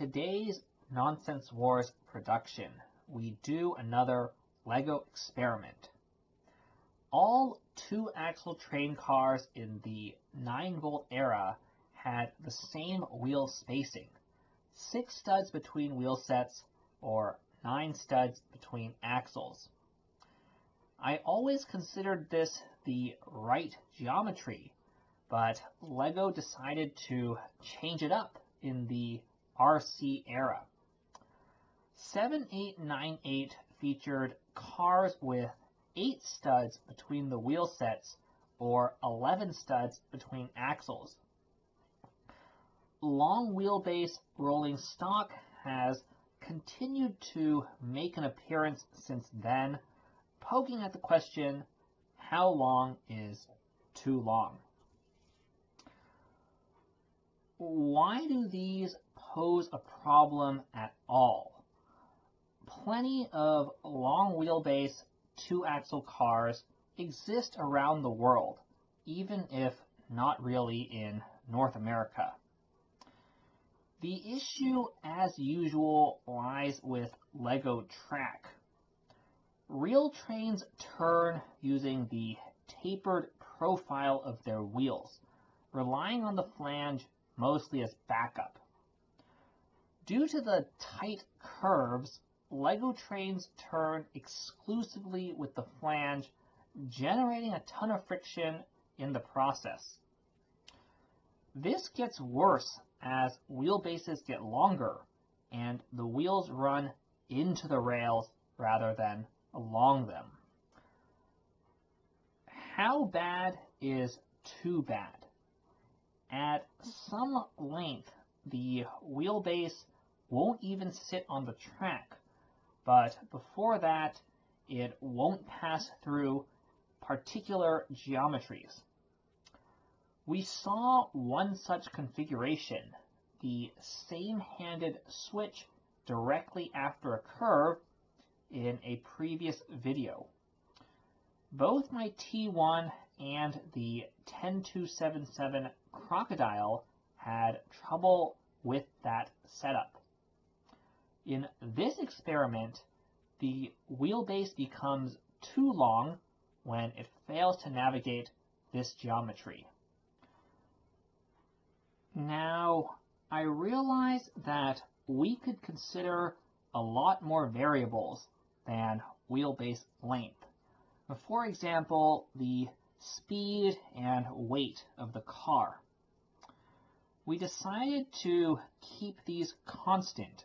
today's Nonsense Wars production, we do another LEGO experiment. All two-axle train cars in the 9-volt era had the same wheel spacing, 6 studs between wheel sets or 9 studs between axles. I always considered this the right geometry, but LEGO decided to change it up in the RC era. 7898 featured cars with 8 studs between the wheel sets or 11 studs between axles. Long wheelbase rolling stock has continued to make an appearance since then, poking at the question, how long is too long? Why do these pose a problem at all? Plenty of long wheelbase two-axle cars exist around the world, even if not really in North America. The issue, as usual, lies with LEGO Track. Real trains turn using the tapered profile of their wheels, relying on the flange mostly as backup. Due to the tight curves, LEGO trains turn exclusively with the flange, generating a ton of friction in the process. This gets worse as wheelbases get longer and the wheels run into the rails rather than along them. How bad is too bad? At some length, the wheelbase won't even sit on the track, but before that, it won't pass through particular geometries. We saw one such configuration, the same-handed switch directly after a curve, in a previous video. Both my T1 and the 10277 Crocodile had trouble with that setup. In this experiment, the wheelbase becomes too long when it fails to navigate this geometry. Now, I realize that we could consider a lot more variables than wheelbase length. For example, the speed and weight of the car. We decided to keep these constant,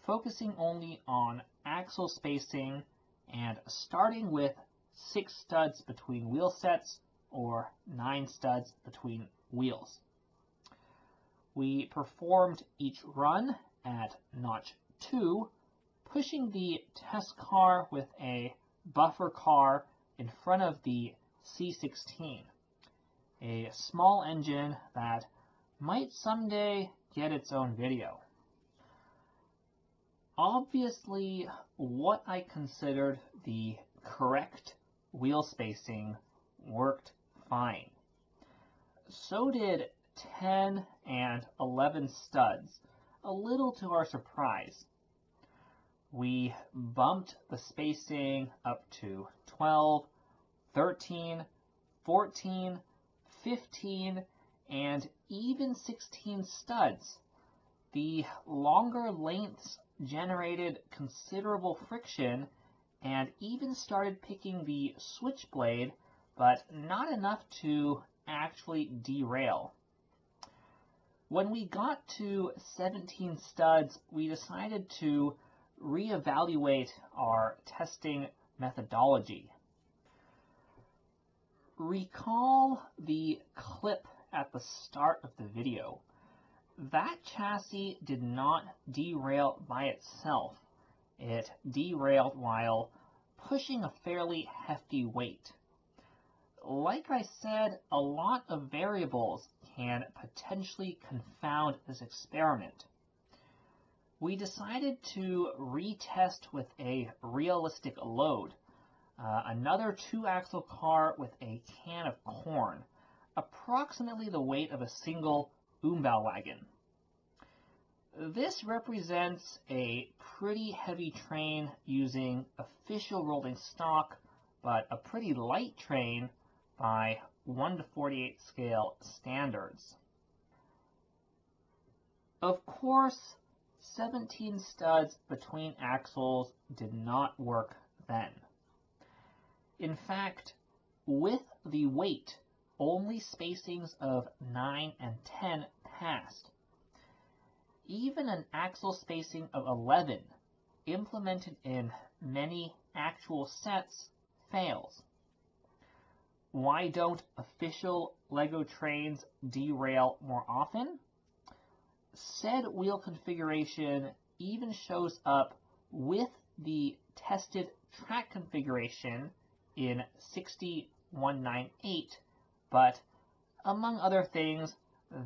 focusing only on axle spacing and starting with 6 studs between wheel sets or 9 studs between wheels. We performed each run at notch 2, pushing the test car with a buffer car in front of the C16, a small engine that might someday get its own video. Obviously, what I considered the correct wheel spacing worked fine. So did 10 and 11 studs, a little to our surprise. We bumped the spacing up to 12, 13, 14, 15, and even 16 studs. The longer lengths generated considerable friction and even started picking the switchblade, but not enough to actually derail. When we got to 17 studs, we decided to reevaluate our testing methodology. Recall the clip at the start of the video. That chassis did not derail by itself. It derailed while pushing a fairly hefty weight. Like I said, a lot of variables can potentially confound this experiment. We decided to retest with a realistic load, another two-axle car with a can of corn, approximately the weight of a single Umbau wagon. This represents a pretty heavy train using official rolling stock, but a pretty light train by 1:48 scale standards. Of course, 17 studs between axles did not work then. In fact, with the weight, only spacings of 9 and 10 passed. Even an axle spacing of 11, implemented in many actual sets, fails. Why don't official LEGO trains derail more often? Said wheel configuration even shows up with the tested track configuration in 60198, but among other things,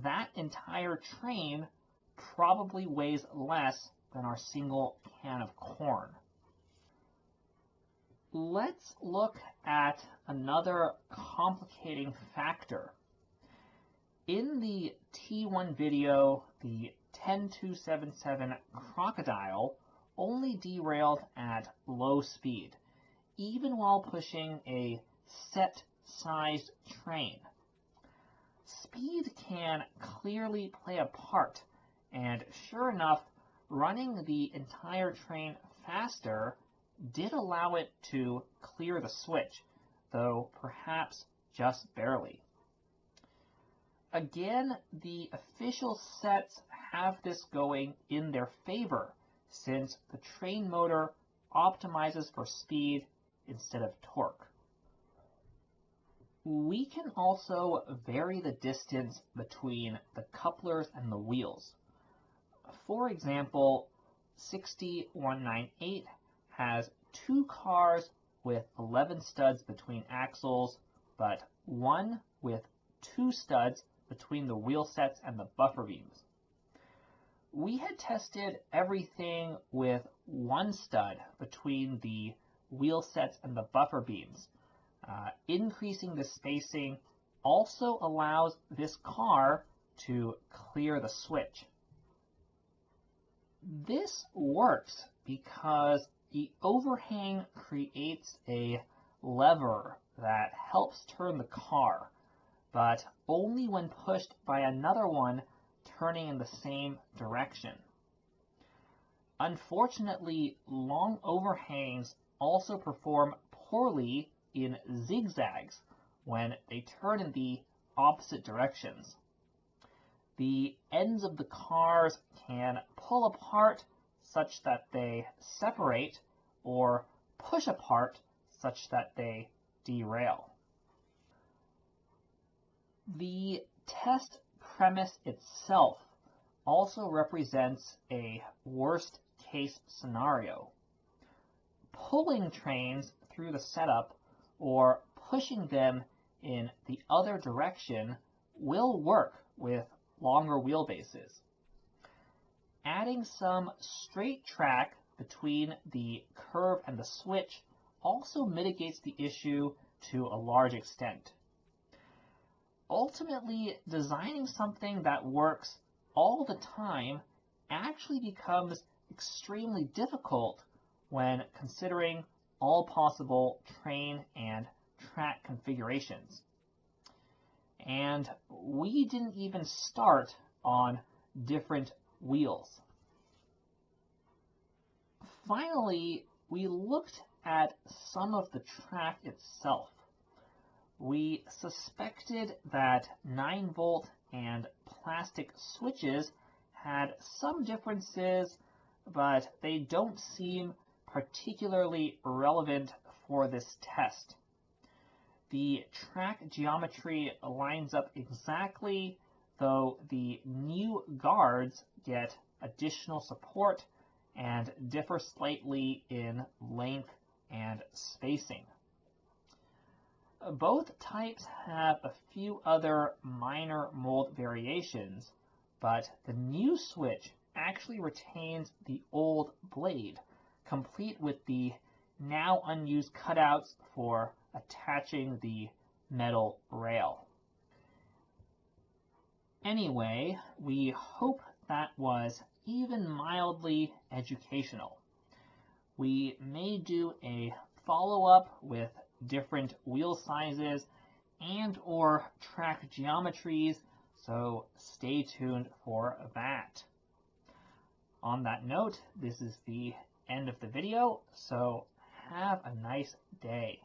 that entire train probably weighs less than our single can of corn. Let's look at another complicating factor. In the T1 video, the 10277 Crocodile only derailed at low speed, even while pushing a set-sized train. Speed can clearly play a part, and sure enough, running the entire train faster did allow it to clear the switch, though perhaps just barely. Again, the official sets have this going in their favor, since the train motor optimizes for speed instead of torque. We can also vary the distance between the couplers and the wheels. For example, 60198 has 2 cars with 11 studs between axles, but 1 with 2 studs between the wheel sets and the buffer beams. We had tested everything with 1 stud between the wheel sets and the buffer beams. Increasing the spacing also allows this car to clear the switch. This works because the overhang creates a lever that helps turn the car, but only when pushed by another one turning in the same direction. Unfortunately, long overhangs also perform poorly in zigzags when they turn in the opposite directions. The ends of the cars can pull apart such that they separate, or push apart such that they derail. The test premise itself also represents a worst-case scenario. Pulling trains through the setup or pushing them in the other direction will work with longer wheelbases. Adding some straight track between the curve and the switch also mitigates the issue to a large extent. Ultimately, designing something that works all the time actually becomes extremely difficult when considering all possible train and track configurations. And we didn't even start on different wheels. Finally, we looked at some of the track itself. We suspected that 9-volt and plastic switches had some differences, but they don't seem particularly relevant for this test. The track geometry lines up exactly, though the new guards get additional support and differ slightly in length and spacing. Both types have a few other minor mold variations, but the new switch actually retains the old blade, complete with the now unused cutouts for attaching the metal rail. Anyway, we hope that was even mildly educational. We may do a follow-up with different wheel sizes and or track geometries, so stay tuned for that. On that note, this is the end of the video, so have a nice day.